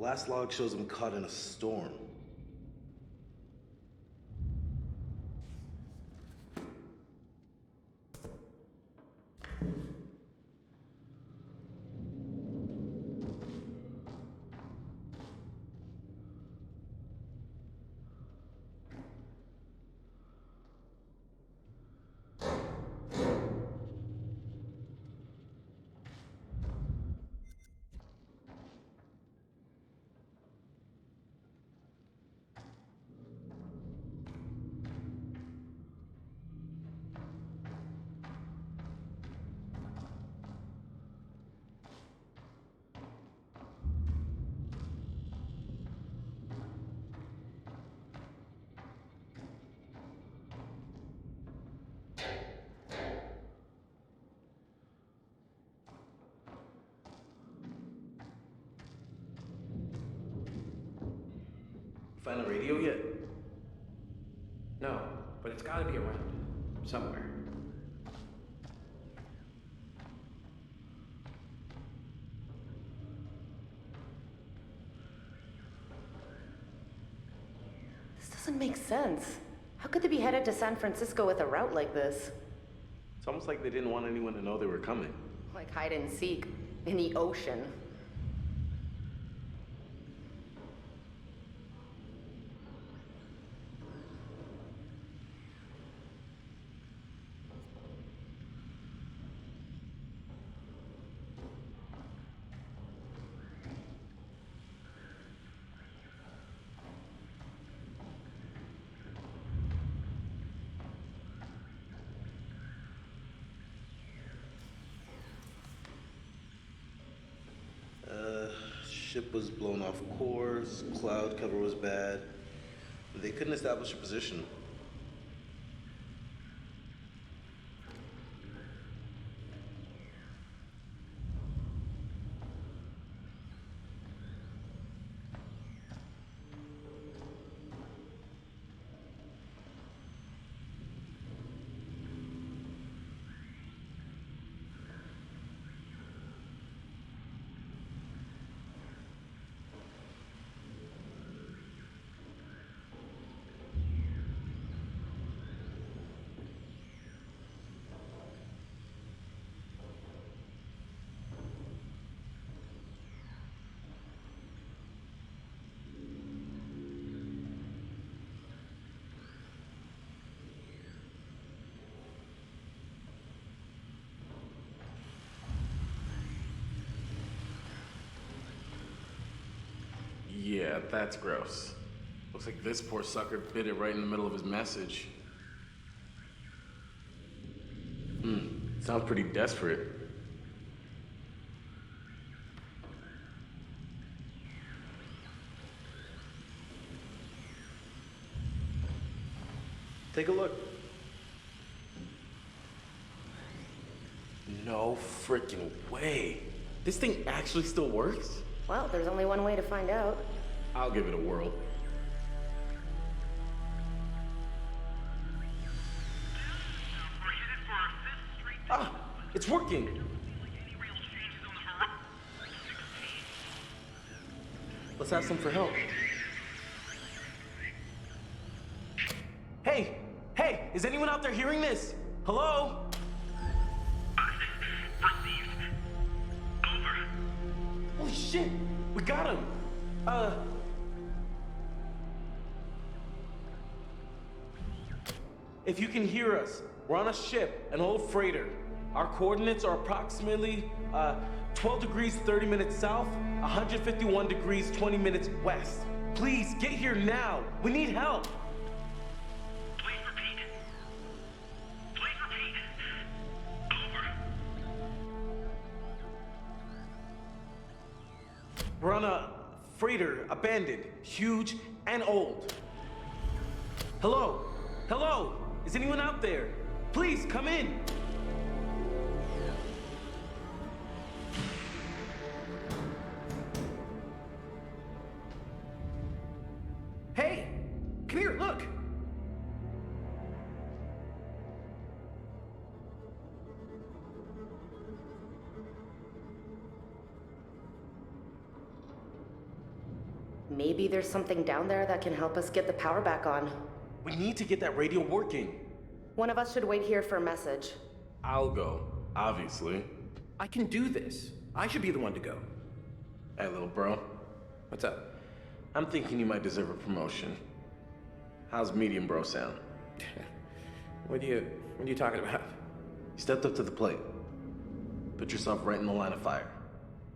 Last log shows him caught in a storm. Find the radio yet? No, but it's gotta be around. Somewhere. This doesn't make sense. How could they be headed to San Francisco with a route like this? It's almost like they didn't want anyone to know they were coming. Like hide and seek in the ocean. Ship was blown off course, cloud cover was bad. They couldn't establish a position. Yeah, that's gross. Looks like this poor sucker bit it right in the middle of his message. Sounds pretty desperate. Take a look. No freaking way. This thing actually still works? Well, there's only one way to find out. I'll give it a whirl. Ah, it's working. Let's ask them for help. Hey, is anyone out there hearing this? Hello? Received. Over. Holy shit, we got him. If you can hear us, we're on a ship, an old freighter. Our coordinates are approximately 12 degrees 30 minutes south, 151 degrees 20 minutes west. Please, get here now. We need help. Please repeat. Please repeat. Over. We're on a freighter, abandoned, huge, and old. Hello? Hello? Is anyone out there? Please, come in. Hey, come here, look. Maybe there's something down there that can help us get the power back on. We need to get that radio working. One of us should wait here for a message. I'll go, obviously. I can do this. I should be the one to go. Hey, little bro. What's up? I'm thinking you might deserve a promotion. How's medium bro sound? What are you talking about? You stepped up to the plate. Put yourself right in the line of fire.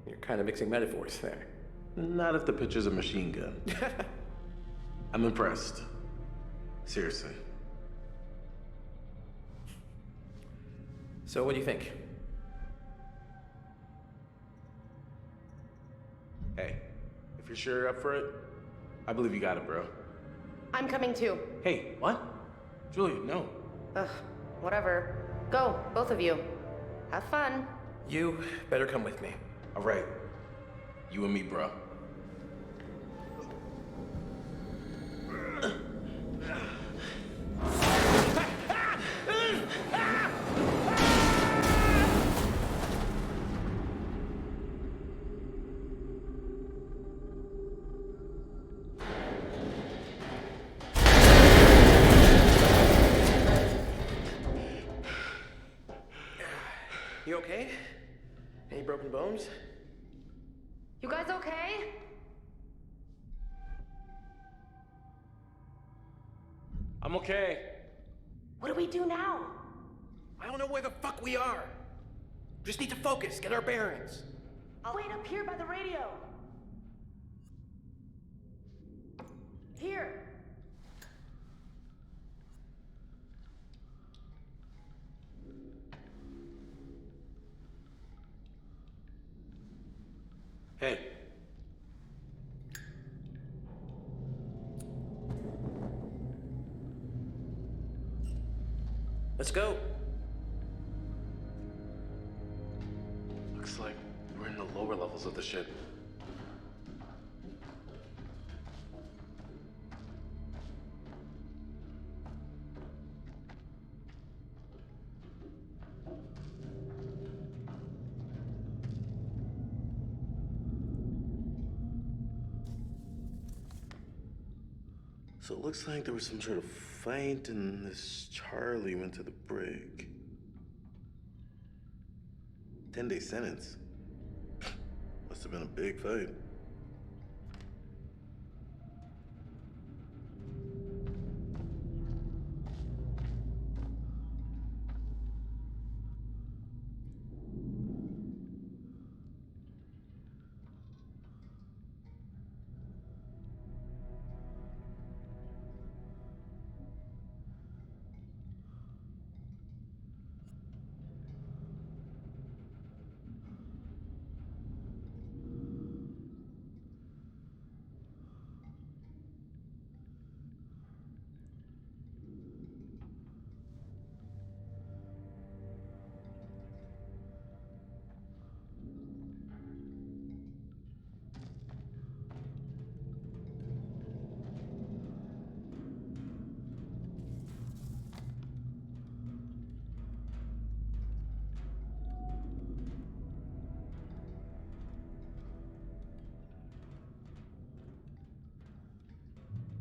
You're kind of mixing metaphors there. Not if the pitcher's a machine gun. I'm impressed. Seriously. So what do you think? Hey, if you're sure you're up for it, I believe you got it, bro. I'm coming too. Hey, what? Julia, no. Ugh, whatever. Go, both of you. Have fun. You better come with me. All right. You and me, bro. You okay? Any broken bones? You guys okay? I'm okay. What do we do now? I don't know where the fuck we are. Just need to focus, get our bearings. I'll wait up here by the radio. Here. Hey. Let's go. Looks like we're in the lower levels of the ship. So it looks like there was some sort of fight and this Charlie went to the brig. 10-day sentence. Must have been a big fight.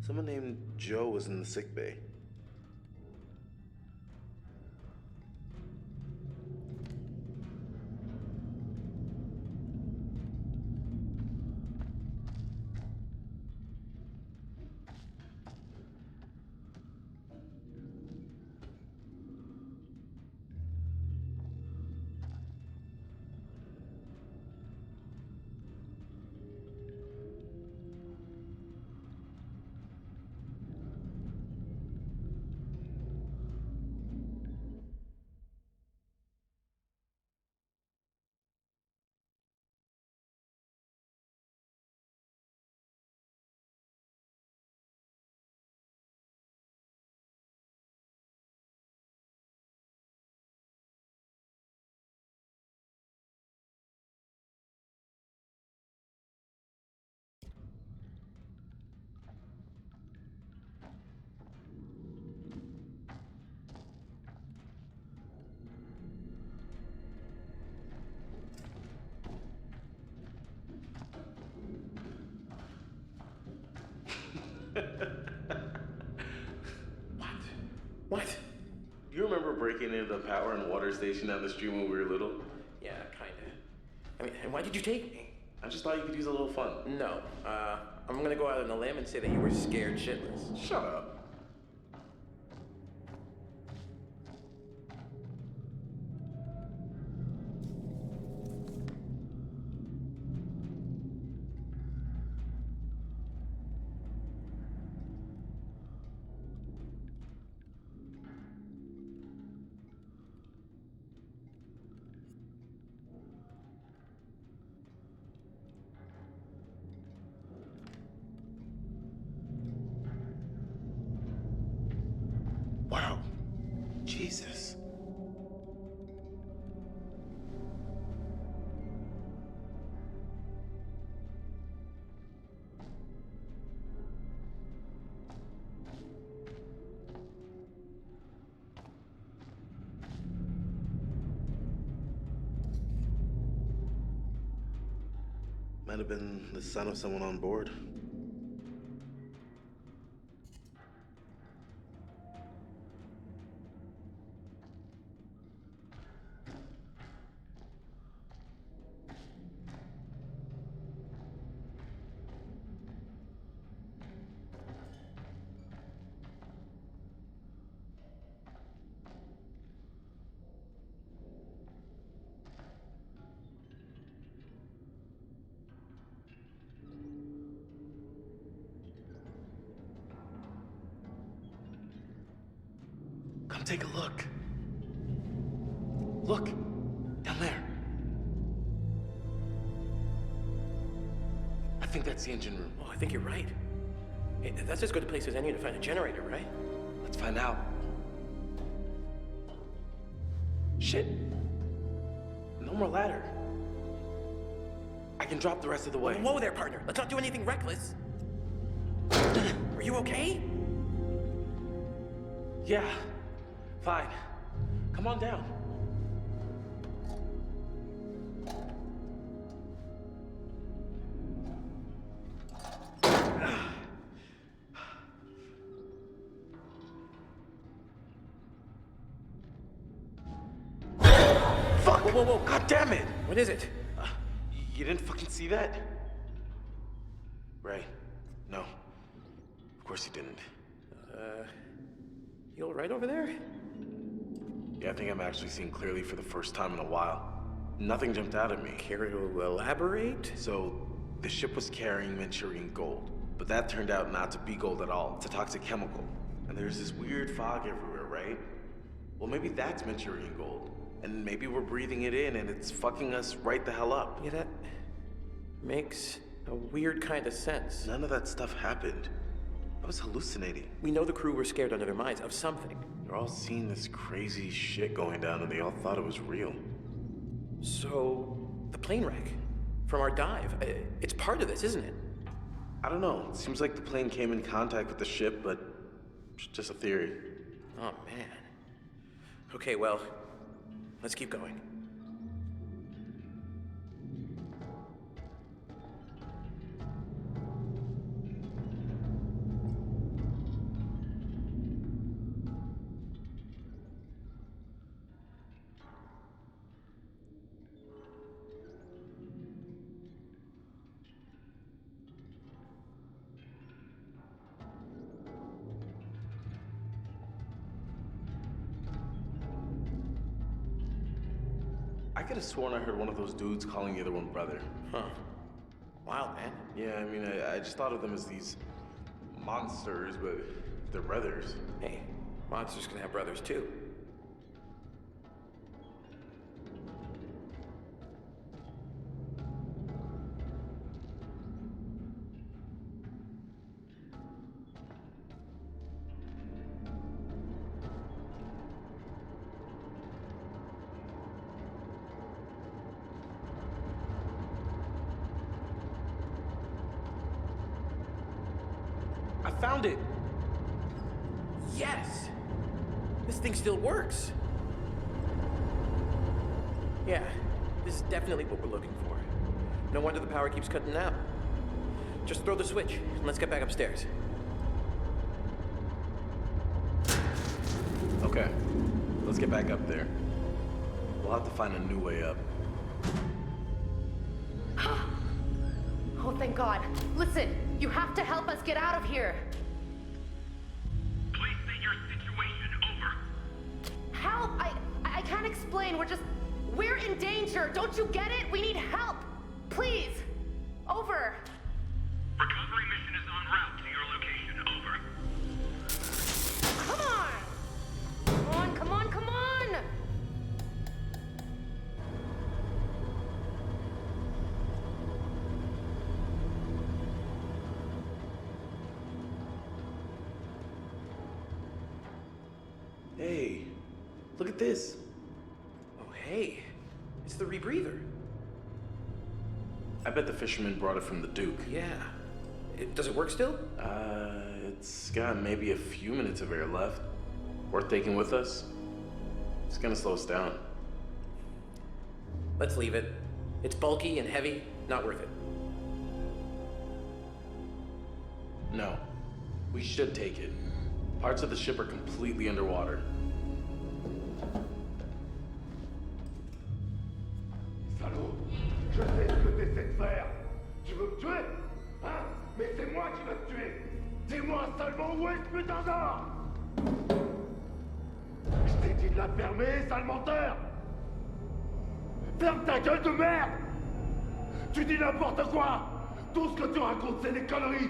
Someone named Joe was in the sick bay. breaking into the power and water station down the street when we were little? Yeah, kinda. I mean, and why did you take me? I just thought you could use a little fun. No, I'm gonna go out on a limb and say that you were scared shitless. Shut up. Wow. Jesus. Might have been the son of someone on board. Come take a look. Look, down there. I think that's the engine room. Oh, I think you're right. Hey, that's as good a place as any to find a generator, right? Let's find out. Shit. No more ladder. I can drop the rest of the way. Whoa there, partner. Let's not do anything reckless. Are you okay? Yeah, fine. Come on down. Fuck! Whoa, God damn it! What is it? You didn't fucking see that? Ray, no. Of course you didn't. You all right over there? Yeah, I think I'm actually seeing clearly for the first time in a while. Nothing jumped out at me. Care to elaborate? So, the ship was carrying Manchurian gold, but that turned out not to be gold at all. It's a toxic chemical. And there's this weird fog everywhere, right? Well, maybe that's Manchurian gold. And maybe we're breathing it in and it's fucking us right the hell up. Yeah, that makes a weird kind of sense. None of that stuff happened. I was hallucinating. We know the crew were scared under their minds of something. They're all seeing this crazy shit going down and they all thought it was real. So, the plane wreck from our dive, it's part of this, isn't it? I don't know. It seems like the plane came in contact with the ship, but it's just a theory. Oh, man. Okay, well, let's keep going. I could have sworn I heard one of those dudes calling the other one brother. Huh. Wow, man. Yeah, I mean, I just thought of them as these monsters, but they're brothers. Hey, monsters can have brothers too. I found it! Yes! This thing still works. Yeah, this is definitely what we're looking for. No wonder the power keeps cutting out. Just throw the switch, and let's get back upstairs. Okay. Let's get back up there. We'll have to find a new way up. Oh, thank God. Listen, you have to help us get out of here. Please state your situation. Over. Help! I can't explain. We're in danger. Don't you get it? We need help. Please. Over. Recovery mission is en route to your location. Over. Come on! Come on, come on, come on! Hey, look at this. Oh, hey. It's the rebreather. I bet the fisherman brought it from the Duke. Yeah. Does it work still? It's got maybe a few minutes of air left. Worth taking with us? It's gonna slow us down. Let's leave it. It's bulky and heavy. Not worth it. No, we should take it. Parts of the ship are completely underwater. Salaud, je sais ce que t'essaies de faire. Tu veux me tuer? Hein? Mais c'est moi qui vais te tuer. Dis-moi seulement où est ce putain d'or? Je t'ai dit de la fermer, sale menteur! Ferme ta gueule de merde! Tu dis n'importe quoi! Tout ce que tu racontes, c'est des conneries!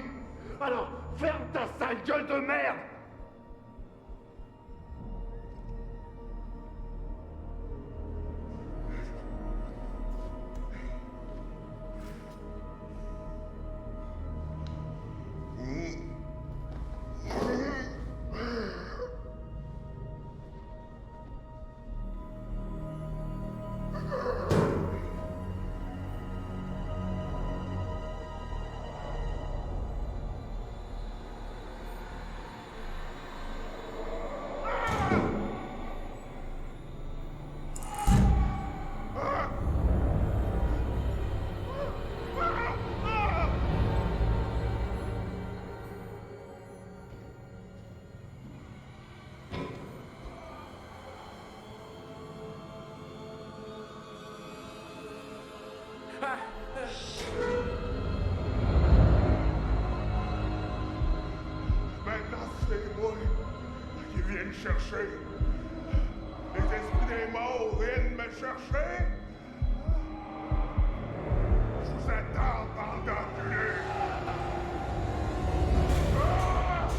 Alors, ferme ta sale gueule de merde! Maintenant, c'est moi qui viens me chercher. Les esprits des morts viennent me chercher. Je vous attends, bande d'enculés. Ah!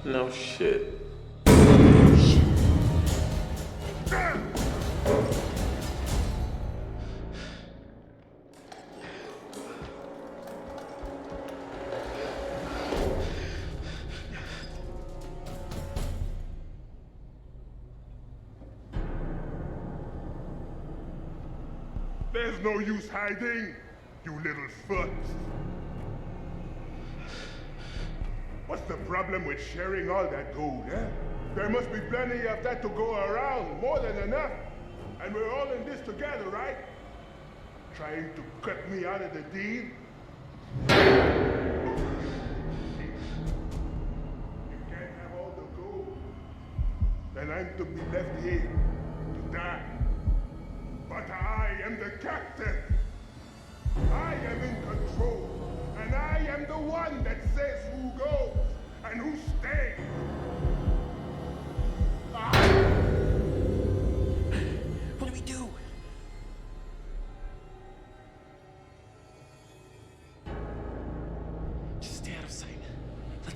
No shit. There's no use hiding, you little foot. What's the problem with sharing all that gold, eh? There must be plenty of that to go around, more than enough. And we're all in this together, right? Trying to cut me out of the deal? You can't have all the gold. Then I'm to be left here to die. But I am the captain. I am in control. And I am the one that says who goes and who stays. What do we do?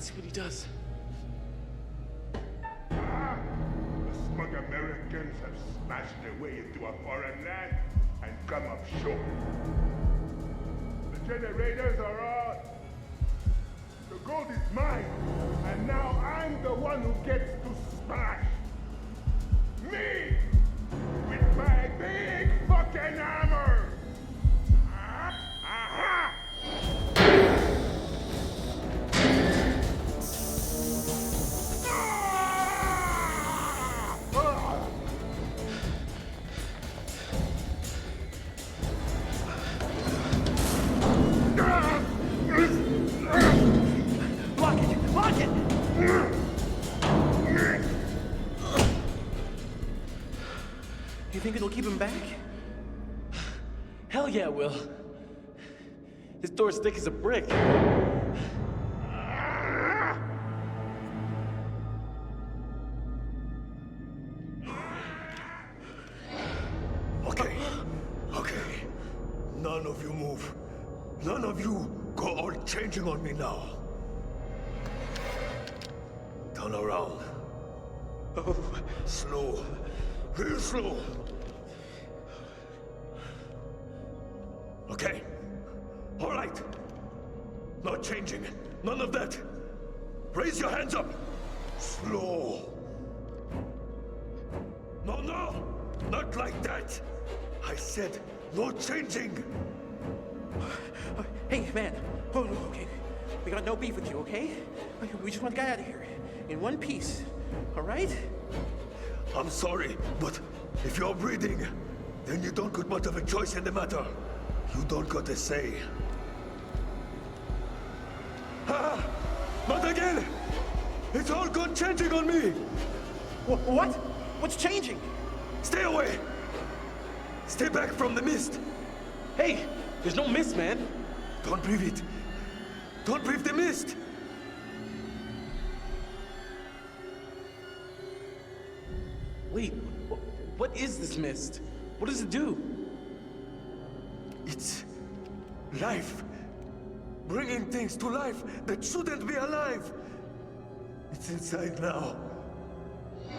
Let's see what he does. Ah, the smug Americans have smashed their way into a foreign land and come up short. The generators are on. The gold is mine, and now I'm the one who gets to smash. Me! With my big fucking hammer! Ah, aha! Block it! Block it! You think it'll keep him back? Hell yeah, Will. This door's thick as a brick. Okay. Okay. None of you move. None of you go all changing on me now. Turn around. Oh, slow. Real slow. Okay. All right. Not changing. None of that. Raise your hands up. Slow. No, no. Not like that. I said no changing. Hey, man. Oh, no, okay. We got no beef with you, okay? We just want the guy out of here. In one piece. All right? I'm sorry, but if you're breathing, then you don't got much of a choice in the matter. You don't got a say. Ah! Not again! It's all gone changing on me! What? What's changing? Stay away! Stay back from the mist! Hey, there's no mist, man. Don't breathe it! Don't breathe the mist! Wait, what is this mist? What does it do? It's life. Bringing things to life that shouldn't be alive. It's inside now.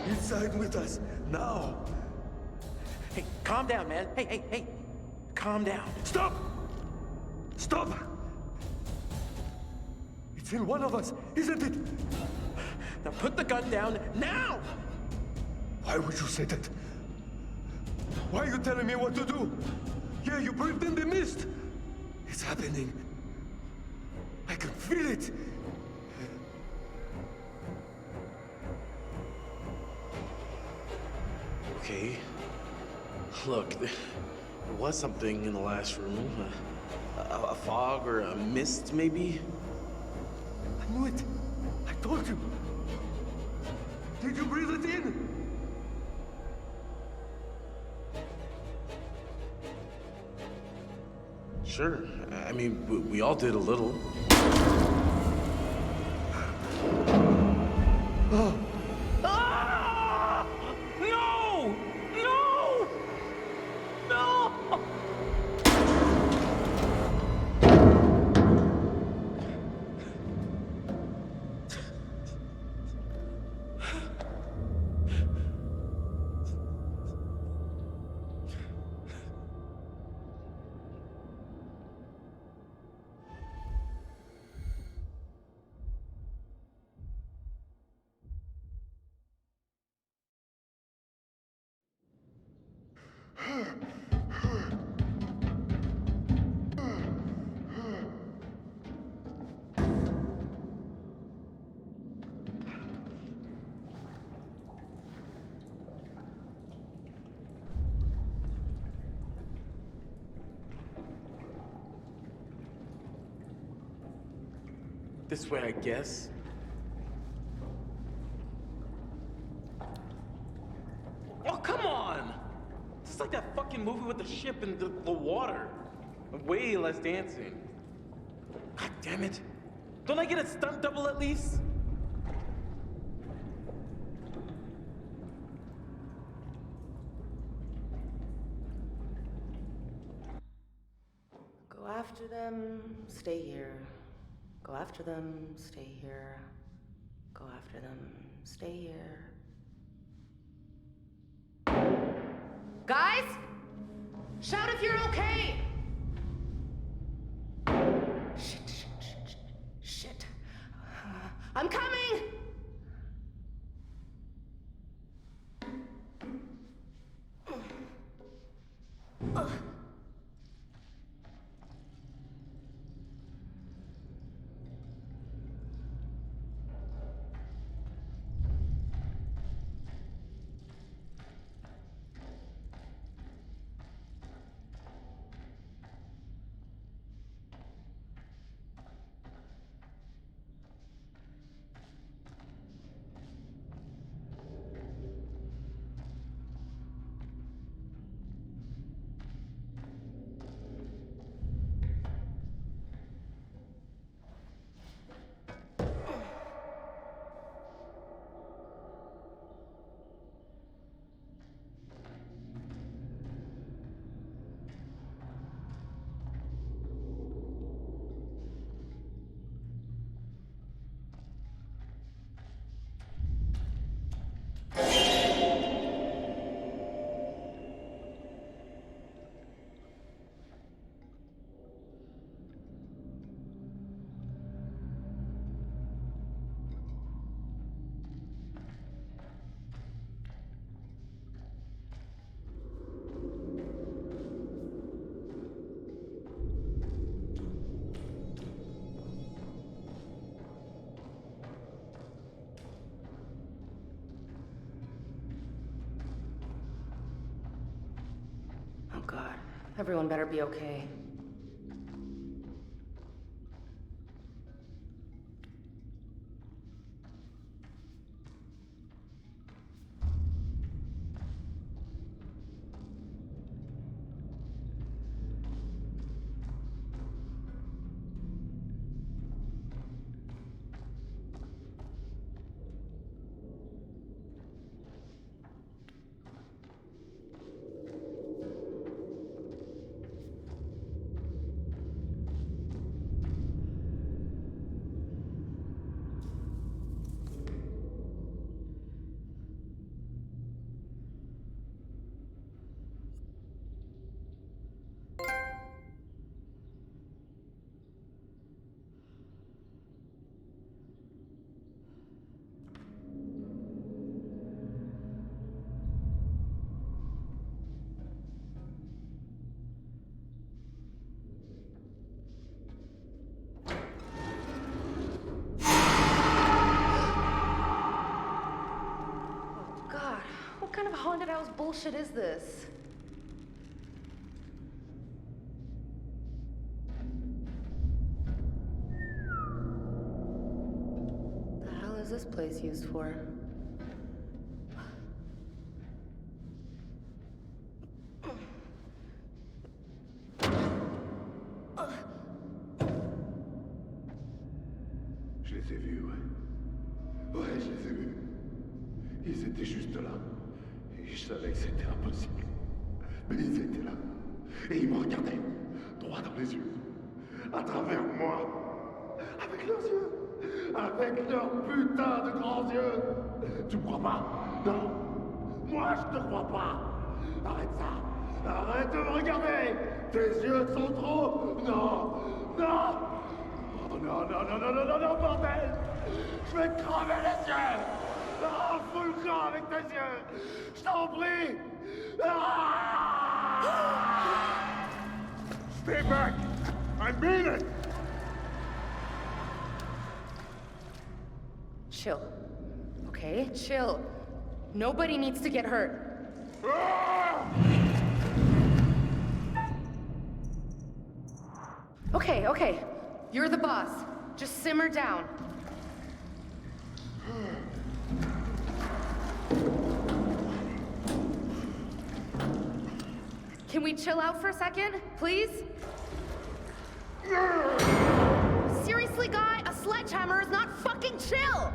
Inside with us now. Hey, calm down, man. Hey. Calm down. Stop! Stop! It's in one of us, isn't it? Now put the gun down now! Why would you say that? Why are you telling me what to do? Yeah, you breathed in the mist. It's happening. I can feel it. Okay. Look, there was something in the last room. A fog or a mist, maybe? I knew it. I told you. Did you breathe it in? Sure. I mean, we all did a little. Ah! No! No! No! This way, I guess. Oh, come on! It's like that fucking movie with the ship and the water. Way less dancing. God damn it. Don't I get a stunt double at least? Go after them, stay here. Go after them, stay here. Go after them, stay here. Guys? Shout if you're okay! Shit. I'm coming! Oh God, everyone better be okay. What kind of haunted house bullshit is this? The hell is this place used for? Je les ai vus, ouais. Ouais, je les ai vus. Ils étaient juste là. Et je savais que c'était impossible. Mais ils étaient là. Et ils me regardaient, droit dans les yeux. À travers moi. Avec leurs yeux. Avec leurs putains de grands yeux. Tu me crois pas? Non. Moi, je te crois pas. Arrête ça. Arrête de me regarder. Tes yeux sont trop... Non. Non. Oh, non, non, non, non, non, non, non, bordel. Je vais te crever les yeux. Ah, fous le camp avec tes yeux. Je t'en prie. Ah! Stay back! I mean it! Chill. Okay, chill. Nobody needs to get hurt. Ah! Okay, okay. You're the boss. Just simmer down. Can we chill out for a second, please? Seriously, guy? A sledgehammer is not fucking chill!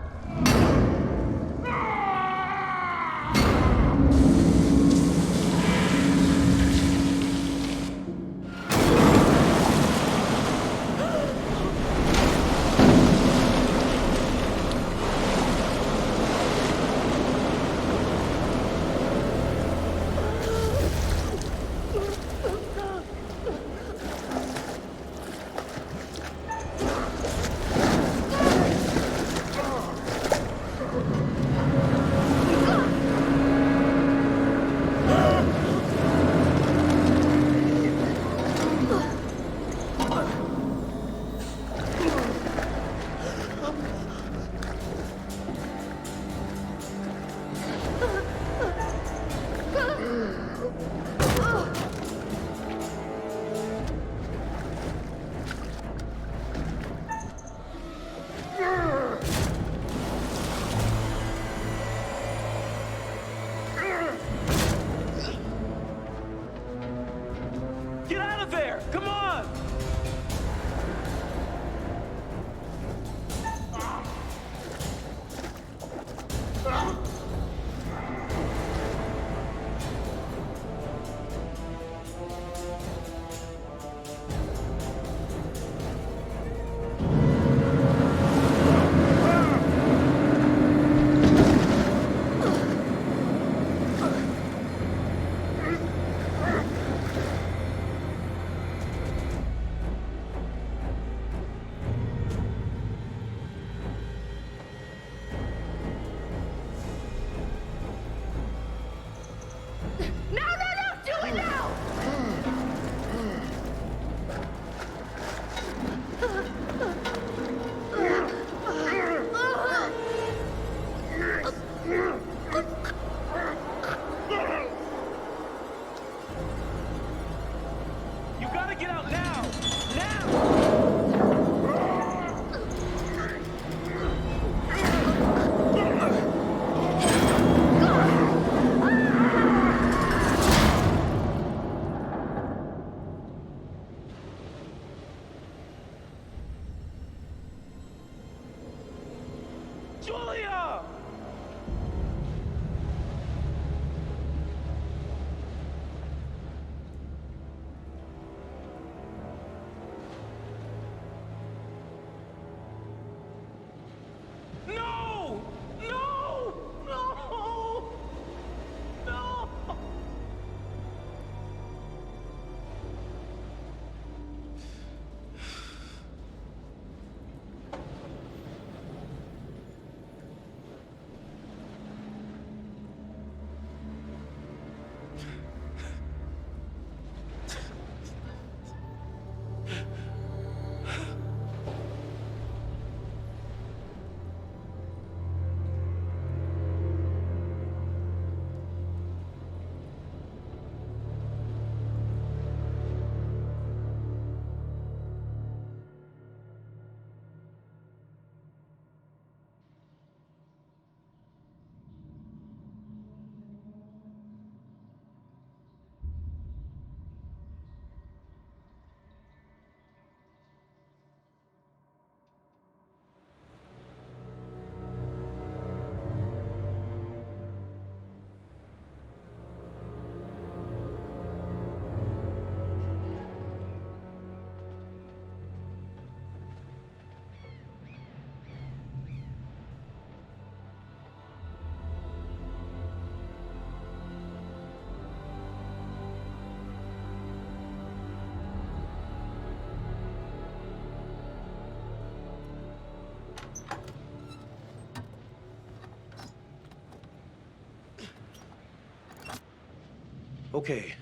Okay,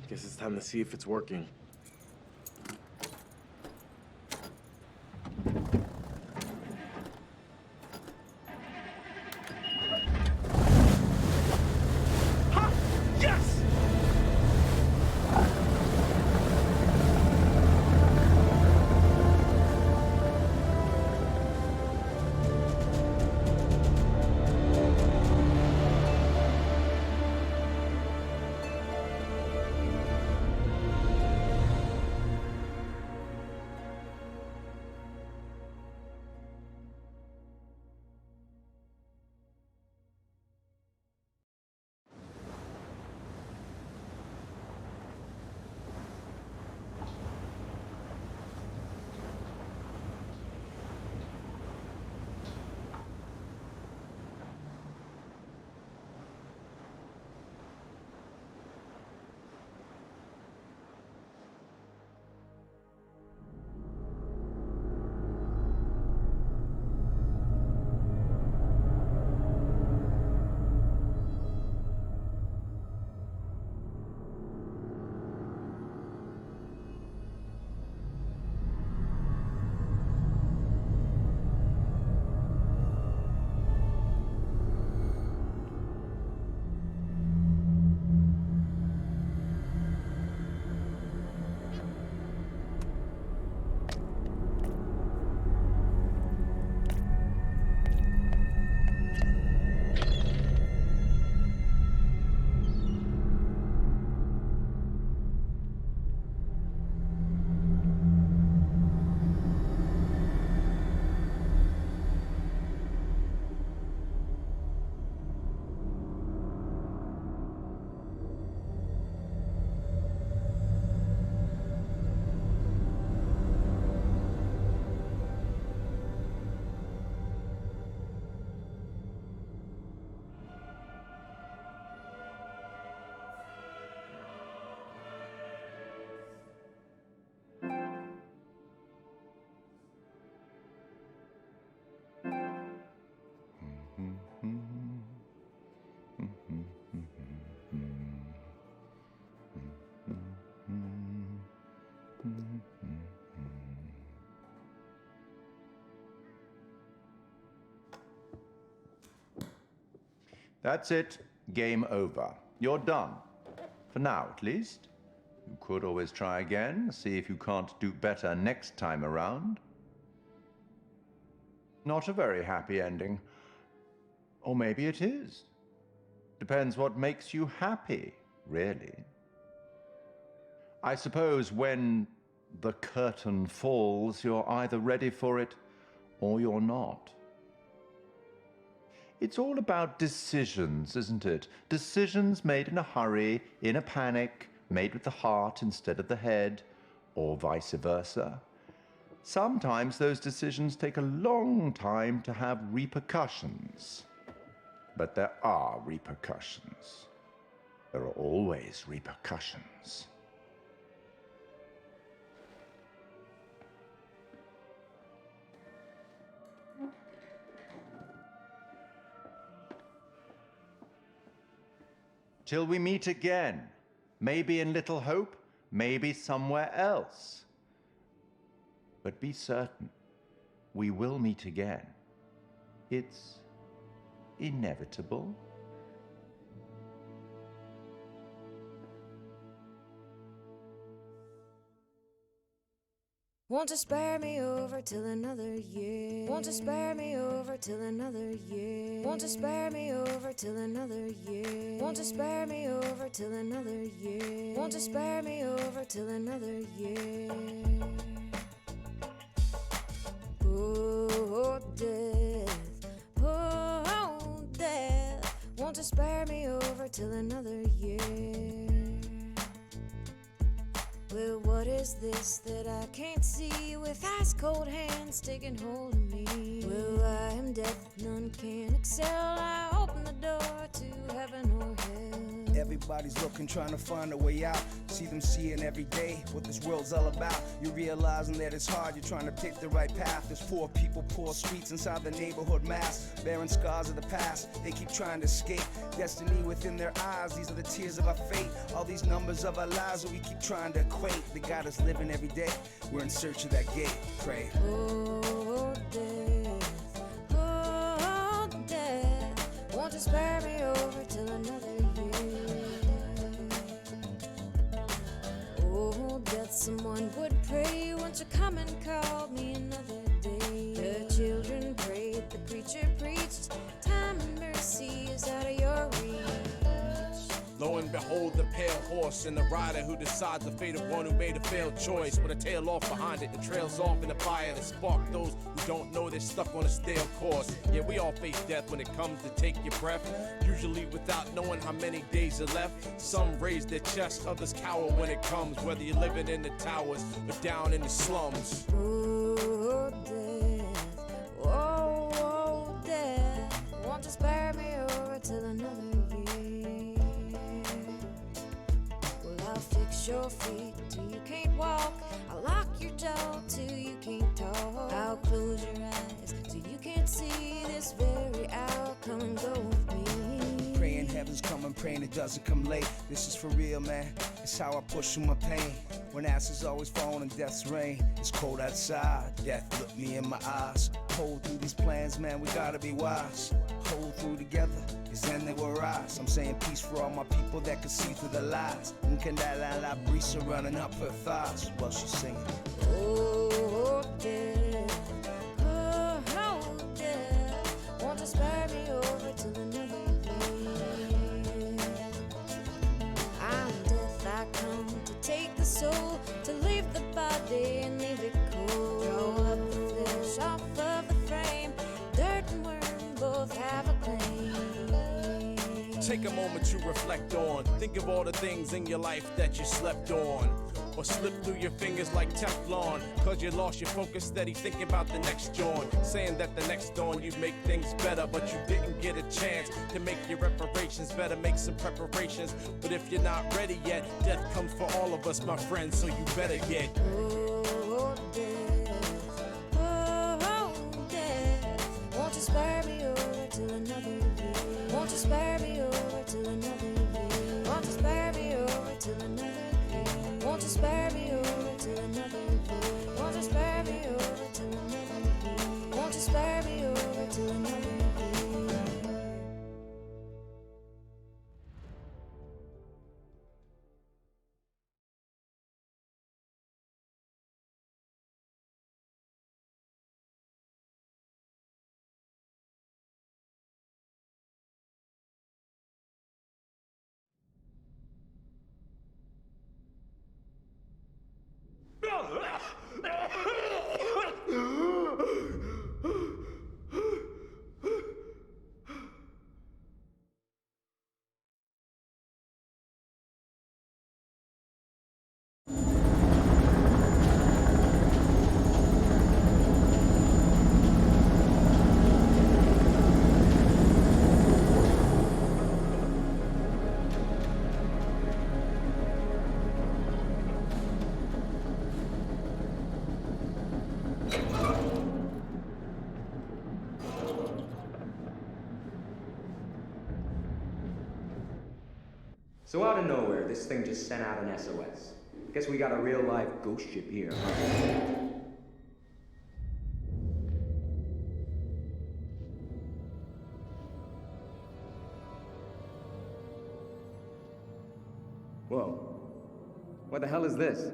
guess it's time to see if it's working. Ha! Yes! That's it. Game over. You're done. For now, at least. You could always try again, see if you can't do better next time around. Not a very happy ending. Or maybe it is. Depends what makes you happy, really. I suppose when the curtain falls, you're either ready for it or you're not. It's all about decisions, isn't it? Decisions made in a hurry, in a panic, made with the heart instead of the head, or vice versa. Sometimes those decisions take a long time to have repercussions. But there are repercussions. There are always repercussions. Till we meet again. Maybe in Little Hope, maybe somewhere else. But be certain, we will meet again. It's inevitable. Won't you spare me over till another year? Won't you spare me over till another year? Won't you spare me over till another year? Won't you spare me over till another year? Won't you spare me over till another year? Oh, death, oh, death. Won't you spare me over till another year? Well, what is this that I can't see with ice cold hands taking hold of me? Well, I am deaf, none can excel. I open the door to heaven or hell. Everybody's looking, trying to find a way out. See them seeing every day what this world's all about. You're realizing that it's hard, you're trying to pick the right path. There's poor people, poor streets inside the neighborhood mass, bearing scars of the past. They keep trying to escape destiny within their eyes. These are the tears of our fate, all these numbers of our lives that we keep trying to equate. They got us living every day, we're in search of that gate. Pray. Oh, death, won't you spare me over till another year? Oh, death, someone would pray, won't you come and call me another day? The children prayed, the preacher preached, time and mercy is out of your reach. Lo and behold, the pale horse and the rider who decides the fate of one who made a failed choice. With a tail off behind it, it trails off in the fire that spark those who don't know they're stuck on a stale course. Yeah, we all face death when it comes to take your breath, usually without knowing how many days are left. Some raise their chest, others cower when it comes, whether you're living in the towers or down in the slums. Oh, death, oh, death, won't you spare me over till another year? I'll fix your feet till you can't walk. I'll lock your jaw till you can't talk. I'll close your eyes till you can't see this very hour. Come and go with me. Praying heaven's coming, praying it doesn't come late. This is for real, man. It's how I push through my pain. When ashes always fall in death's rain. It's cold outside. Death look me in my eyes. Hold through these plans, man. We gotta be wise. Hold through together. Then they will rise. I'm saying peace for all my people that can see through the lies. La brisa running up her thighs while she's singing. Oh, death, oh, death, won't you spare me over till another year? I'm death, I come to take the soul, to leave the body and leave it cold. Draw up the flesh off of the frame, dirt and worm both have a claim. Take a moment to reflect on. Think of all the things in your life that you slept on, or slipped through your fingers like Teflon, cause you lost your focus, steady thinking about the next dawn. Saying that the next dawn you'd make things better, but you didn't get a chance to make your reparations. Better make some preparations, but if you're not ready yet, death comes for all of us, my friends, so you better get. Oh, death, oh, death, won't you spare me over till another year? Won't you spare me over till another year? Won't you spare me over till another year? Won't you spare me over till another year? Won't you spare me over till another year? Won't you spare me over till another year? So out of nowhere, this thing just sent out an SOS. Guess we got a real live ghost ship here, huh? Whoa. What the hell is this?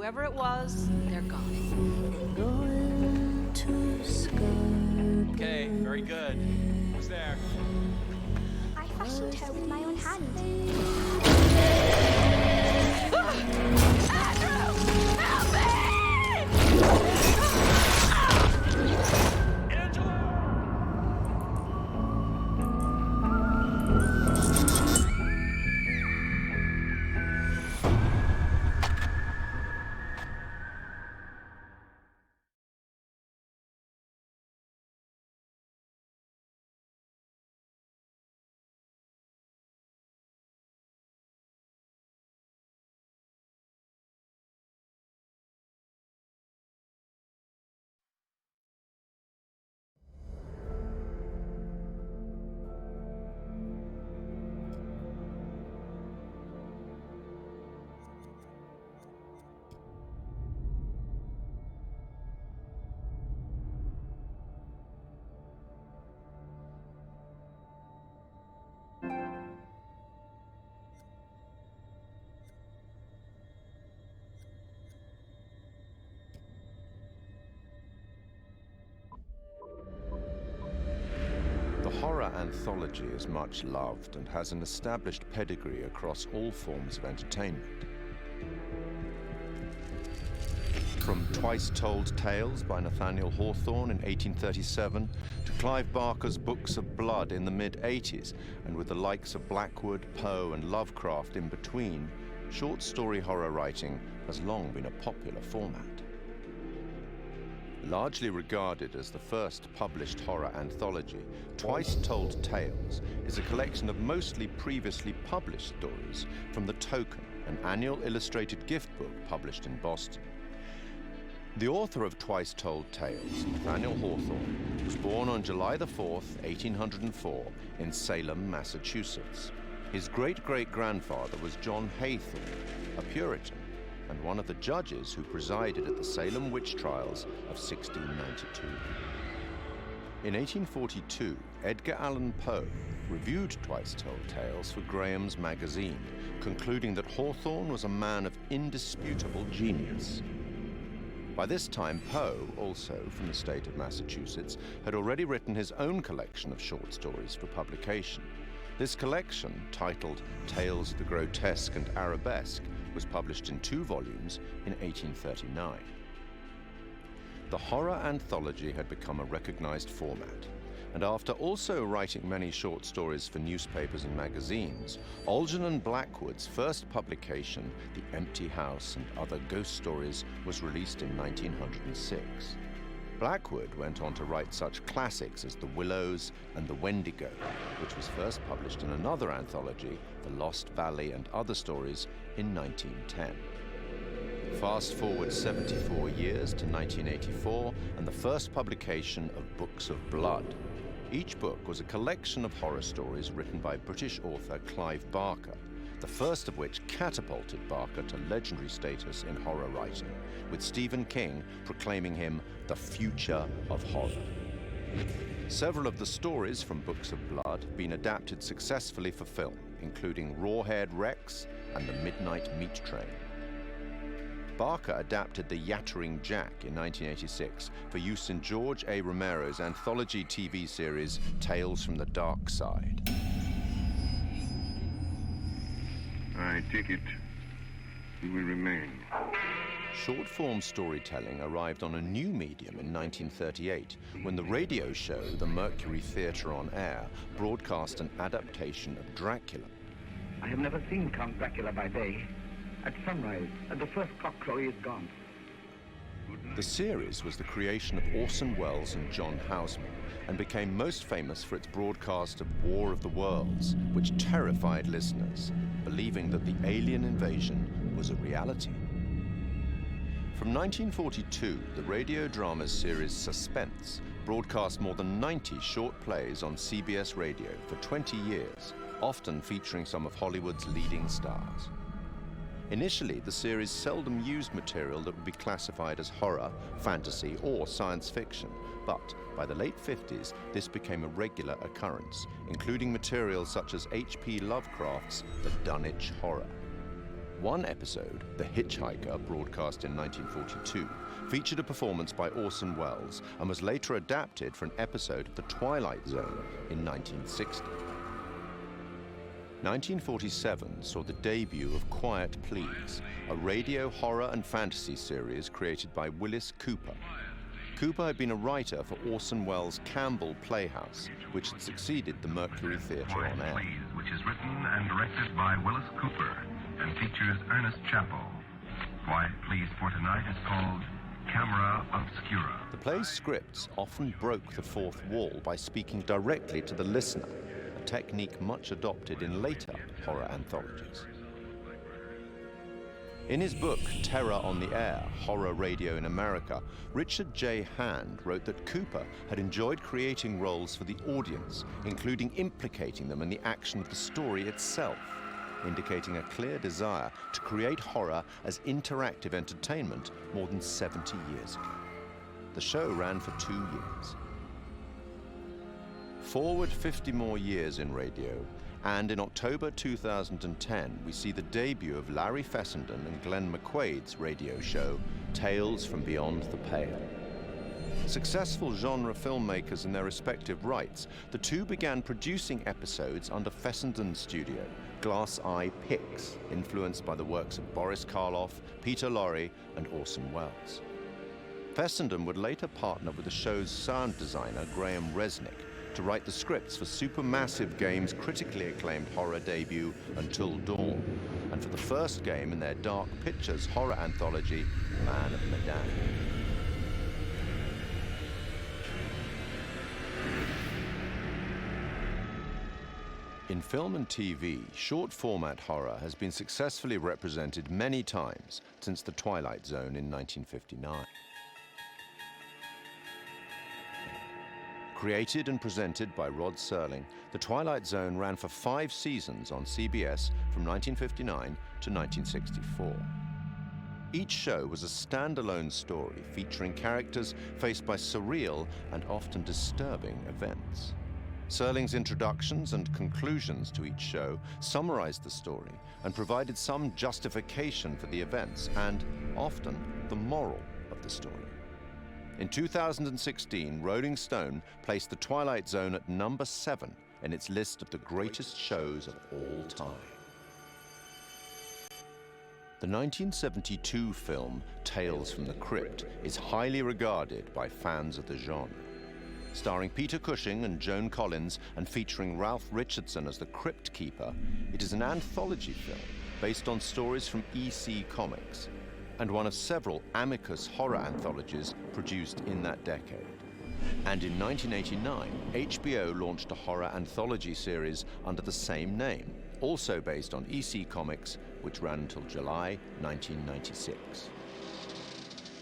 whoever it was, they're gone. Going to Scarborough. Okay, very good. Who's there? I fashioned her with my own hand. The horror anthology is much loved and has an established pedigree across all forms of entertainment. From Twice Told Tales by Nathaniel Hawthorne in 1837 to Clive Barker's Books of Blood in the mid-80s, and with the likes of Blackwood, Poe, and Lovecraft in between, short story horror writing has long been a popular format. Largely regarded as the first published horror anthology, Twice Told Tales is a collection of mostly previously published stories from The Token, an annual illustrated gift book published in Boston. The author of Twice Told Tales, Nathaniel Hawthorne, was born on July the 4th, 1804, in Salem, Massachusetts. His great-great-grandfather was John Haythorne, a Puritan, and one of the judges who presided at the Salem witch trials of 1692. In 1842, Edgar Allan Poe reviewed Twice Told Tales for Graham's magazine, concluding that Hawthorne was a man of indisputable genius. By this time, Poe, also from the state of Massachusetts, had already written his own collection of short stories for publication. This collection, titled Tales of the Grotesque and Arabesque, was published in 2 volumes in 1839. The horror anthology had become a recognized format, and after also writing many short stories for newspapers and magazines, Olgen and Blackwood's first publication, The Empty House and Other Ghost Stories, was released in 1906. Blackwood went on to write such classics as The Willows and The Wendigo, which was first published in another anthology, The Lost Valley and Other Stories, in 1910. Fast forward 74 years to 1984 and the first publication of Books of Blood. Each book was a collection of horror stories written by British author Clive Barker, the first of which catapulted Barker to legendary status in horror writing, with Stephen King proclaiming him the future of horror. Several of the stories from Books of Blood have been adapted successfully for film, including Rawhead Rex and The Midnight Meat Train. Barker adapted The Yattering Jack in 1986 for use in George A. Romero's anthology TV series Tales from the Dark Side. I take it you will remain. Short-form storytelling arrived on a new medium in 1938 when the radio show The Mercury Theatre on Air broadcast an adaptation of Dracula. I have never seen Count Dracula by day. At sunrise, at the first cockcrow, he is gone. The series was the creation of Orson Welles and John Houseman and became most famous for its broadcast of War of the Worlds, which terrified listeners, believing that the alien invasion was a reality. From 1942, the radio drama series Suspense broadcast more than 90 short plays on CBS radio for 20 years, often featuring some of Hollywood's leading stars. Initially, the series seldom used material that would be classified as horror, fantasy, or science fiction, but by the late 50s, this became a regular occurrence, including material such as H.P. Lovecraft's The Dunwich Horror. One episode, The Hitchhiker, broadcast in 1942, featured a performance by Orson Welles and was later adapted for an episode of The Twilight Zone in 1960. 1947 saw the debut of Quiet Please, a radio horror and fantasy series created by Willis Cooper. Cooper had been a writer for Orson Welles' Campbell Playhouse, which had succeeded the Mercury Theatre on air. Which is written and directed by Willis Cooper and features Ernest Chappell. Quiet Please for tonight is called Camera Obscura. The play's scripts often broke the fourth wall by speaking directly to the listener, a technique much adopted in later horror anthologies. In his book, Terror on the Air, Horror Radio in America, Richard J. Hand wrote that Cooper had enjoyed creating roles for the audience, including implicating them in the action of the story itself, indicating a clear desire to create horror as interactive entertainment more than 70 years ago. The show ran for 2 years. Forward 50 more years in radio, and in October 2010, we see the debut of Larry Fessenden and Glenn McQuaid's radio show, Tales from Beyond the Pale. Successful genre filmmakers in their respective rights, the two began producing episodes under Fessenden's studio, Glass Eye Pix, influenced by the works of Boris Karloff, Peter Lorre, and Orson Welles. Fessenden would later partner with the show's sound designer, Graham Resnick, to write the scripts for Supermassive Games' critically acclaimed horror debut, Until Dawn, and for the first game in their Dark Pictures horror anthology, Man of Medan. In film and TV, short-format horror has been successfully represented many times since The Twilight Zone in 1959. Created and presented by Rod Serling, The Twilight Zone ran for 5 seasons on CBS from 1959 to 1964. Each show was a standalone story featuring characters faced by surreal and often disturbing events. Serling's introductions and conclusions to each show summarized the story and provided some justification for the events and, often, the moral of the story. In 2016, Rolling Stone placed The Twilight Zone at number 7 in its list of the greatest shows of all time. The 1972 film Tales from the Crypt is highly regarded by fans of the genre. Starring Peter Cushing and Joan Collins and featuring Ralph Richardson as the Crypt Keeper, it is an anthology film based on stories from EC Comics, and one of several Amicus horror anthologies produced in that decade. And in 1989, HBO launched a horror anthology series under the same name, also based on EC Comics, which ran until July 1996.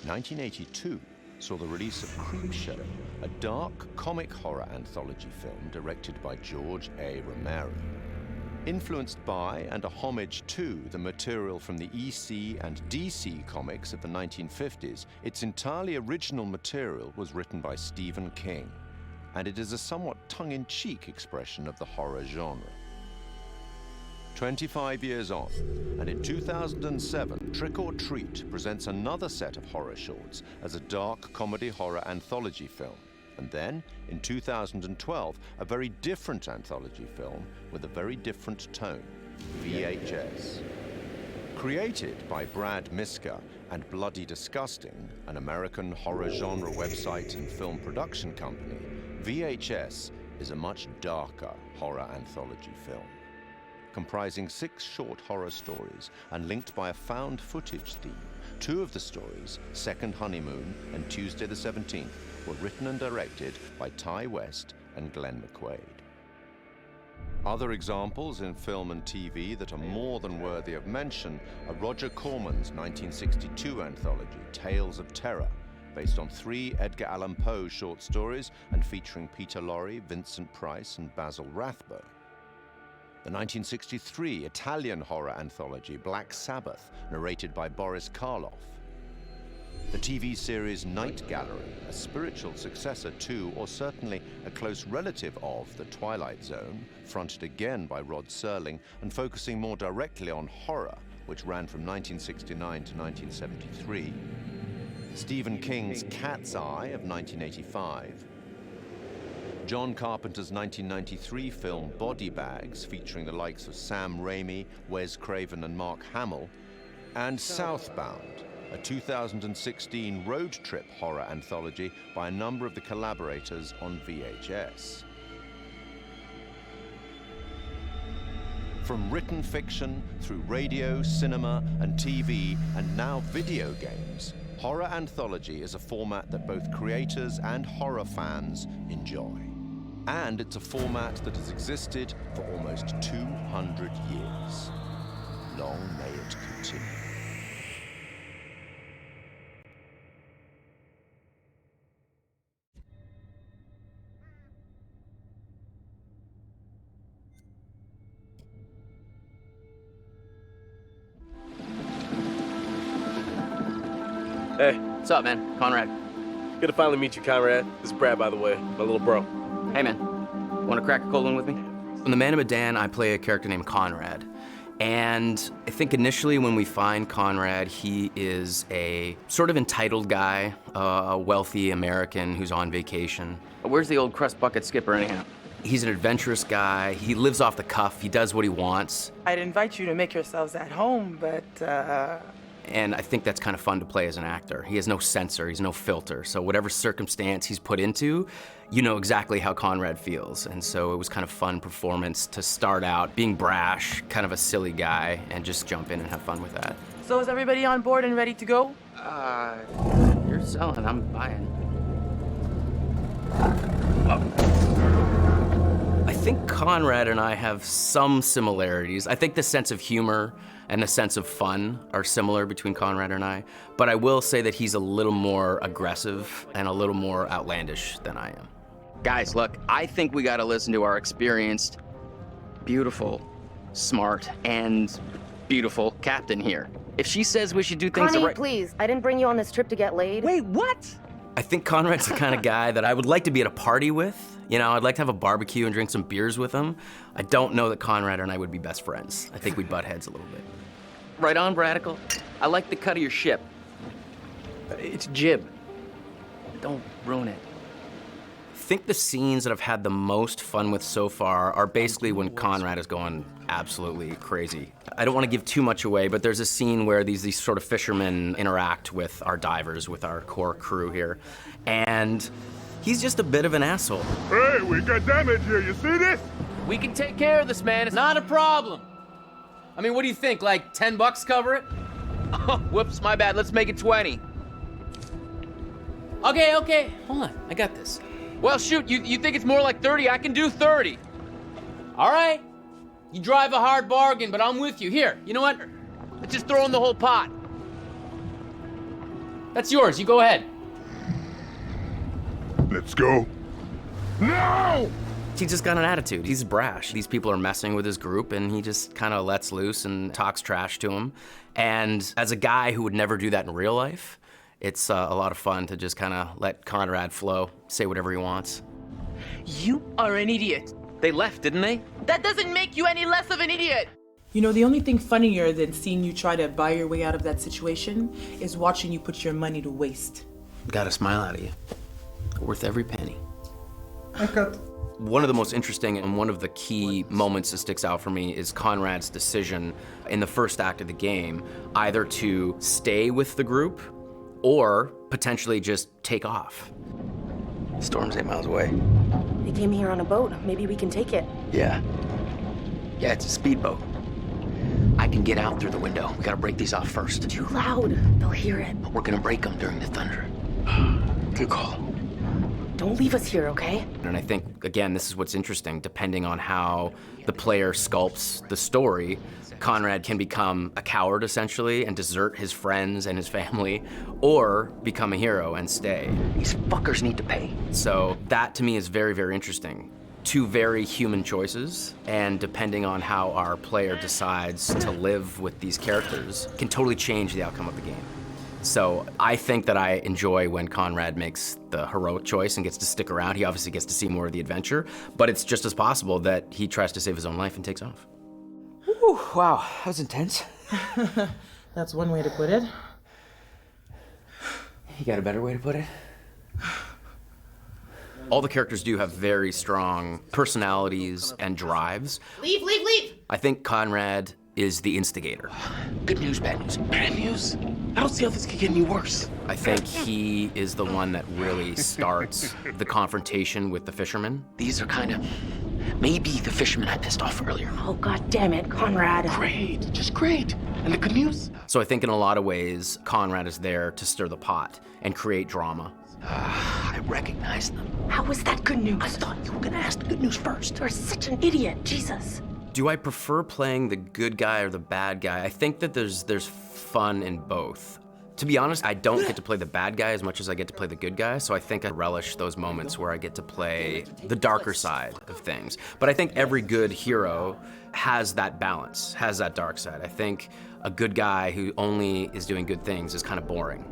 1982 saw the release of Creepshow, a dark comic horror anthology film directed by George A. Romero. Influenced by and a homage to the material from the EC and DC comics of the 1950s, its entirely original material was written by Stephen King, and it is a somewhat tongue-in-cheek expression of the horror genre. 25 years on, and in 2007, Trick or Treat presents another set of horror shorts as a dark comedy horror anthology film. And then, in 2012, a very different anthology film with a very different tone, VHS. Created by Brad Miska and Bloody Disgusting, an American horror genre website and film production company, VHS is a much darker horror anthology film. Comprising 6 short horror stories and linked by a found footage theme, 2 of the stories, Second Honeymoon and Tuesday the 17th, were written and directed by Ty West and Glenn McQuaid. Other examples in film and TV that are more than worthy of mention are Roger Corman's 1962 anthology, Tales of Terror, based on 3 Edgar Allan Poe short stories and featuring Peter Lorre, Vincent Price, and Basil Rathbone. The 1963 Italian horror anthology, Black Sabbath, narrated by Boris Karloff. The TV series Night Gallery, a spiritual successor to, or certainly a close relative of, The Twilight Zone, fronted again by Rod Serling and focusing more directly on horror which ran from 1969 to 1973, Stephen King's Cat's Eye of 1985, John Carpenter's 1993 film Body Bags, featuring the likes of Sam Raimi, Wes Craven, and Mark Hamill, and Southbound, a 2016 road trip horror anthology by a number of the collaborators on VHS. From written fiction through radio, cinema, and TV, and now video games, horror anthology is a format that both creators and horror fans enjoy. And it's a format that has existed for almost 200 years. Long may it continue. Hey. What's up, man? Conrad. Good to finally meet you, Conrad. This is Brad, by the way, my little bro. Hey, man. Want to crack a cold one with me? In The Man of Medan, I play a character named Conrad. And I think initially when we find Conrad, he is a sort of entitled guy, a wealthy American who's on vacation. Where's the old crust bucket skipper anyhow? He's an adventurous guy. He lives off the cuff. He does what he wants. I'd invite you to make yourselves at home, but And I think that's kind of fun to play as an actor. He has no censor, he's no filter. So whatever circumstance he's put into, you know exactly how Conrad feels. And so it was kind of fun performance to start out being brash, kind of a silly guy, and just jump in and have fun with that. So is everybody on board and ready to go? You're selling, I'm buying. I think Conrad and I have some similarities. I think the sense of humor and the sense of fun are similar between Conrad and I, but I will say that he's a little more aggressive and a little more outlandish than I am. Guys, look, I think we gotta listen to our experienced, beautiful, smart, and beautiful captain here. If she says we should do things Connie, the right— please. I didn't bring you on this trip to get laid. Wait, what? I think Conrad's the kind of guy that I would like to be at a party with. You know, I'd like to have a barbecue and drink some beers with him. I don't know that Conrad and I would be best friends. I think we'd butt heads a little bit. Right on, Bradical. I like the cut of your ship. It's jib. Don't ruin it. I think the scenes that I've had the most fun with so far are basically when Conrad is going absolutely crazy. I don't want to give too much away, but there's a scene where these sort of fishermen interact with our divers, with our core crew here, and he's just a bit of an asshole. Hey, we got damage here, you see this? We can take care of this, man. It's not a problem. I mean, what do you think, like $10 cover it? Oh, whoops, my bad. Let's make it 20. Okay. Hold on, I got this. Well, shoot, you think it's more like 30? I can do 30. All right. You drive a hard bargain, but I'm with you. Here, you know what? Let's just throw in the whole pot. That's yours. You go ahead. Let's go. No! He's just got an attitude. He's brash. These people are messing with his group, and he just kind of lets loose and talks trash to them. And as a guy who would never do that in real life, it's a lot of fun to just kind of let Conrad flow, say whatever he wants. You are an idiot. They left, didn't they? That doesn't make you any less of an idiot. You know, the only thing funnier than seeing you try to buy your way out of that situation is watching you put your money to waste. Got a smile out of you. Worth every penny. I cut. One of the most interesting and one of the key moments that sticks out for me is Conrad's decision in the first act of the game, either to stay with the group or potentially just take off. Storm's 8 miles away. They came here on a boat. Maybe we can take it. Yeah, it's a speedboat. I can get out through the window. We gotta break these off first. Too loud. They'll hear it. We're gonna break them during the thunder. Good call. Don't leave us here, okay? And I think, again, this is what's interesting. Depending on how the player sculpts the story, Conrad can become a coward, essentially, and desert his friends and his family, or become a hero and stay. These fuckers need to pay. So that, to me, is very, very interesting. Two very human choices, and depending on how our player decides to live with these characters, can totally change the outcome of the game. So I think that I enjoy when Conrad makes the heroic choice and gets to stick around. He obviously gets to see more of the adventure, but it's just as possible that he tries to save his own life and takes off. Whew, wow, that was intense. That's one way to put it. You got a better way to put it? All the characters do have very strong personalities and drives. Leave, leave, leave! I think Conrad is the instigator. Good news, bad news. Bad news? I don't see how this could get any worse. I think he is the one that really starts the confrontation with the fishermen. These are kind of... Maybe the fishermen I pissed off earlier. Oh, God damn it, Conrad. Great, just great. And the good news? So I think in a lot of ways, Conrad is there to stir the pot and create drama. I recognize them. How was that good news? I thought you were gonna ask the good news first. You're such an idiot, Jesus. Do I prefer playing the good guy or the bad guy? I think that there's fun in both. To be honest, I don't get to play the bad guy as much as I get to play the good guy, so I think I relish those moments where I get to play the darker side of things. But I think every good hero has that balance, has that dark side. I think a good guy who only is doing good things is kind of boring.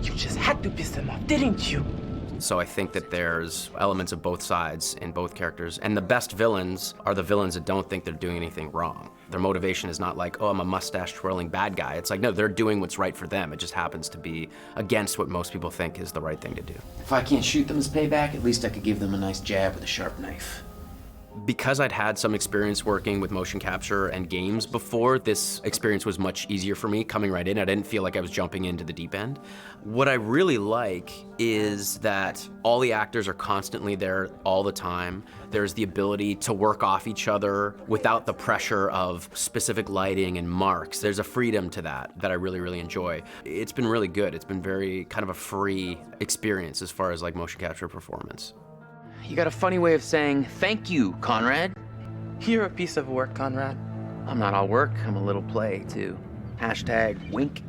You just had to piss them off, didn't you? So I think that there's elements of both sides in both characters. And the best villains are the villains that don't think they're doing anything wrong. Their motivation is not like, oh, I'm a mustache twirling bad guy. It's like, no, they're doing what's right for them. It just happens to be against what most people think is the right thing to do. If I can't shoot them as payback, at least I could give them a nice jab with a sharp knife. Because I'd had some experience working with motion capture and games before, this experience was much easier for me coming right in. I didn't feel like I was jumping into the deep end. What I really like is that all the actors are constantly there all the time. There's the ability to work off each other without the pressure of specific lighting and marks. There's a freedom to that I really, really enjoy. It's been really good. It's been very kind of a free experience as far as like motion capture performance. You got a funny way of saying thank you, Conrad. You're a piece of work, Conrad. I'm not all work, I'm a little play, too. Hashtag wink.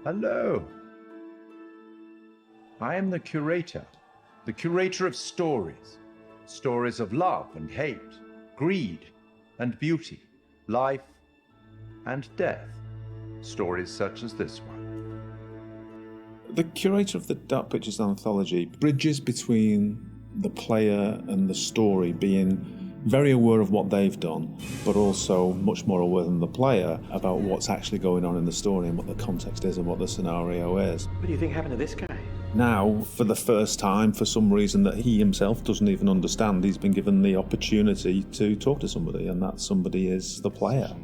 Hello. I am the curator of stories. Stories of love and hate, greed and beauty, life and death. Stories such as this one. The curator of the Dark Pictures anthology bridges between the player and the story, being very aware of what they've done, but also much more aware than the player about what's actually going on in the story and what the context is and what the scenario is. What do you think happened to this guy? Now, for the first time, for some reason that he himself doesn't even understand, he's been given the opportunity to talk to somebody, and that somebody is the player.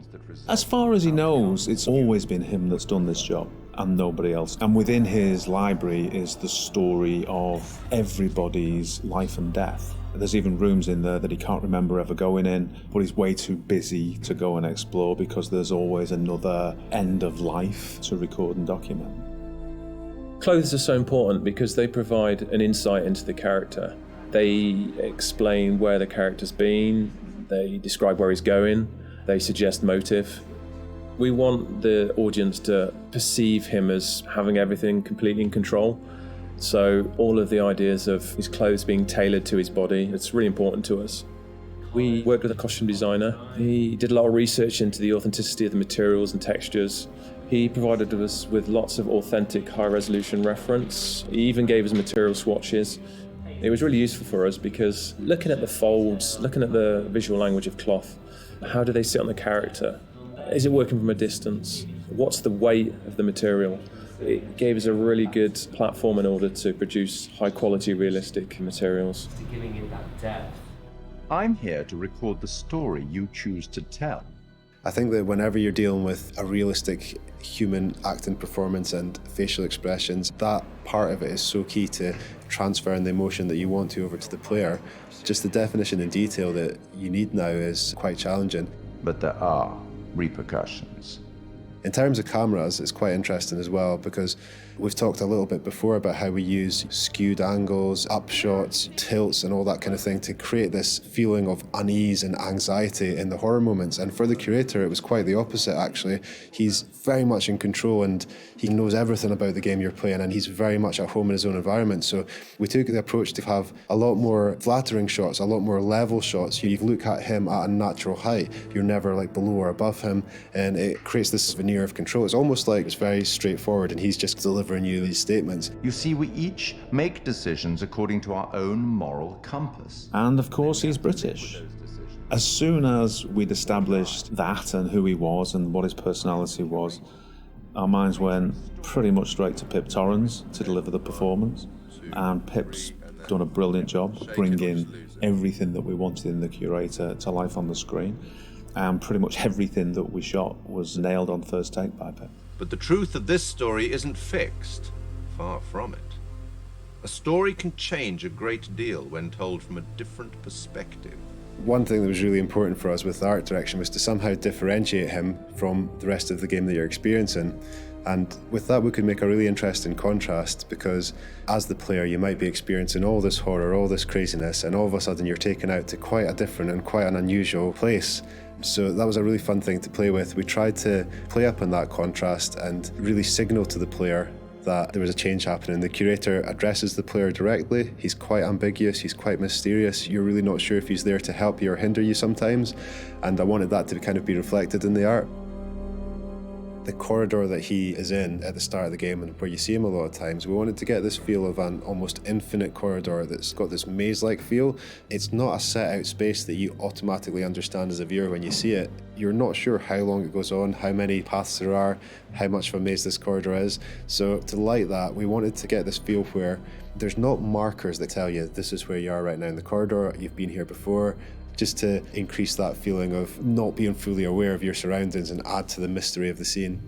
As far as he knows, it's always been him that's done this job, and nobody else. And within his library is the story of everybody's life and death. There's even rooms in there that he can't remember ever going in, but he's way too busy to go and explore because there's always another end of life to record and document. Clothes are so important because they provide an insight into the character. They explain where the character's been, they describe where he's going, they suggest motive. We want the audience to perceive him as having everything completely in control. So all of the ideas of his clothes being tailored to his body, it's really important to us. We worked with a costume designer. He did a lot of research into the authenticity of the materials and textures. He provided us with lots of authentic high-resolution reference. He even gave us material swatches. It was really useful for us because looking at the folds, looking at the visual language of cloth, how do they sit on the character? Is it working from a distance? What's the weight of the material? It gave us a really good platform in order to produce high-quality, realistic materials. Giving it that depth. I'm here to record the story you choose to tell. I think that whenever you're dealing with a realistic human acting performance and facial expressions, that part of it is so key to transferring the emotion that you want to over to the player. Just the definition and detail that you need now is quite challenging. But there are repercussions. In terms of cameras, it's quite interesting as well, because we've talked a little bit before about how we use skewed angles, upshots, tilts and all that kind of thing to create this feeling of unease and anxiety in the horror moments. And for the curator, it was quite the opposite, actually. He's very much in control and he knows everything about the game you're playing, and he's very much at home in his own environment. So we took the approach to have a lot more flattering shots, a lot more level shots. You look at him at a natural height. You're never like below or above him, and it creates this veneer of control. It's almost like it's very straightforward and he's just delivering you these statements. You see, we each make decisions according to our own moral compass. And of course, he's British. As soon as we'd established that and who he was and what his personality was, our minds went pretty much straight to Pip Torrens to deliver the performance. And Pip's done a brilliant job bringing everything that we wanted in the curator to life on the screen. And pretty much everything that we shot was nailed on first take by Pip. But the truth of this story isn't fixed. Far from it. A story can change a great deal when told from a different perspective. One thing that was really important for us with the art direction was to somehow differentiate him from the rest of the game that you're experiencing. And with that, we could make a really interesting contrast, because as the player, you might be experiencing all this horror, all this craziness, and all of a sudden you're taken out to quite a different and quite an unusual place. So that was a really fun thing to play with. We tried to play up on that contrast and really signal to the player that there was a change happening. The curator addresses the player directly. He's quite ambiguous, he's quite mysterious. You're really not sure if he's there to help you or hinder you sometimes. And I wanted that to kind of be reflected in the art. The corridor that he is in at the start of the game, and where you see him a lot of times, we wanted to get this feel of an almost infinite corridor that's got this maze-like feel. It's not a set out space that you automatically understand as a viewer when you see it. You're not sure how long it goes on, how many paths there are, how much of a maze this corridor is. So to light that, we wanted to get this feel where there's not markers that tell you this is where you are right now in the corridor, you've been here before, just to increase that feeling of not being fully aware of your surroundings and add to the mystery of the scene.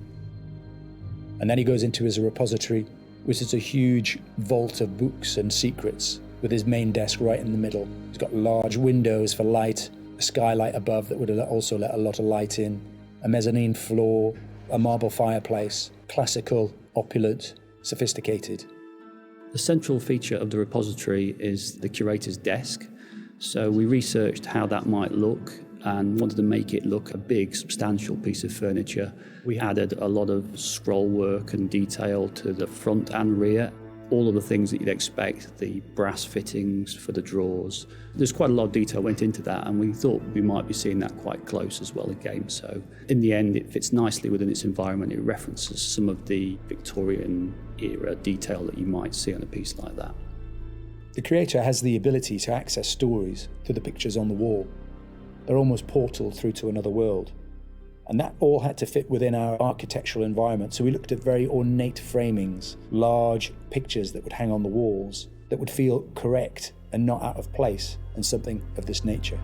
And then he goes into his repository, which is a huge vault of books and secrets, with his main desk right in the middle. He's got large windows for light, a skylight above that would also let a lot of light in, a mezzanine floor, a marble fireplace, classical, opulent, sophisticated. The central feature of the repository is the curator's desk. So we researched how that might look and wanted to make it look a big, substantial piece of furniture. We added a lot of scroll work and detail to the front and rear. All of the things that you'd expect, the brass fittings for the drawers. There's quite a lot of detail went into that, and we thought we might be seeing that quite close as well again. So in the end, it fits nicely within its environment. It references some of the Victorian era detail that you might see on a piece like that. The creator has the ability to access stories through the pictures on the wall. They're almost portals through to another world. And that all had to fit within our architectural environment. So we looked at very ornate framings, large pictures that would hang on the walls, that would feel correct and not out of place, and something of this nature.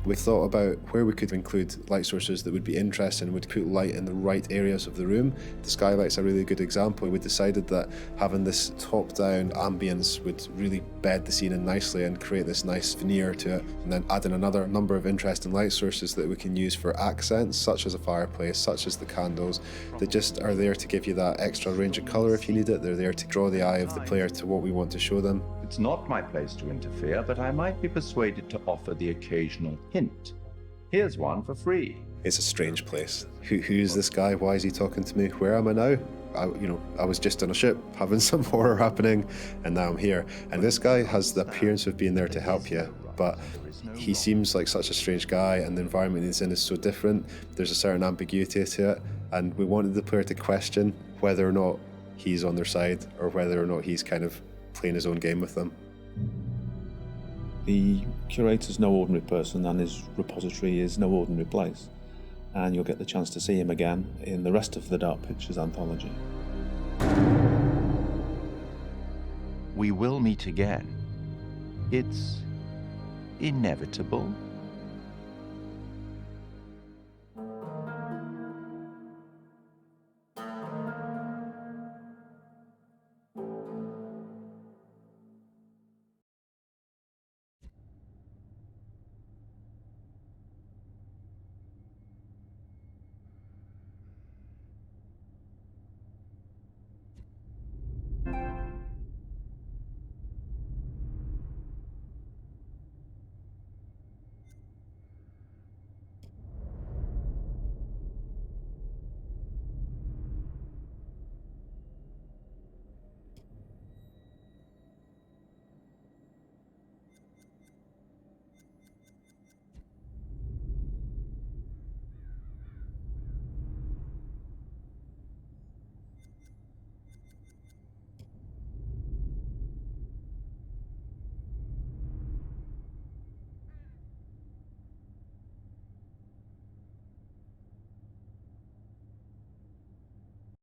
We thought about where we could include light sources that would be interesting and would put light in the right areas of the room. The skylight's a really good example. We decided that having this top-down ambience would really bed the scene in nicely and create this nice veneer to it, and then add in another number of interesting light sources that we can use for accents, such as a fireplace, such as the candles, that just are there to give you that extra range of colour if you need it. They're there to draw the eye of the player to what we want to show them. It's not my place to interfere, but I might be persuaded to offer the occasional hint. Here's one for free. It's a strange place. Who's this guy? Why is he talking to me? Where am I now? I was just on a ship having some horror happening, and now I'm here. And this guy has the appearance of being there to help you, but he seems like such a strange guy, and the environment he's in is so different. There's a certain ambiguity to it, and we wanted the player to question whether or not he's on their side or whether or not he's kind of playing his own game with them. The curator's no ordinary person, and his repository is no ordinary place. And you'll get the chance to see him again in the rest of the Dark Pictures anthology. We will meet again. It's inevitable.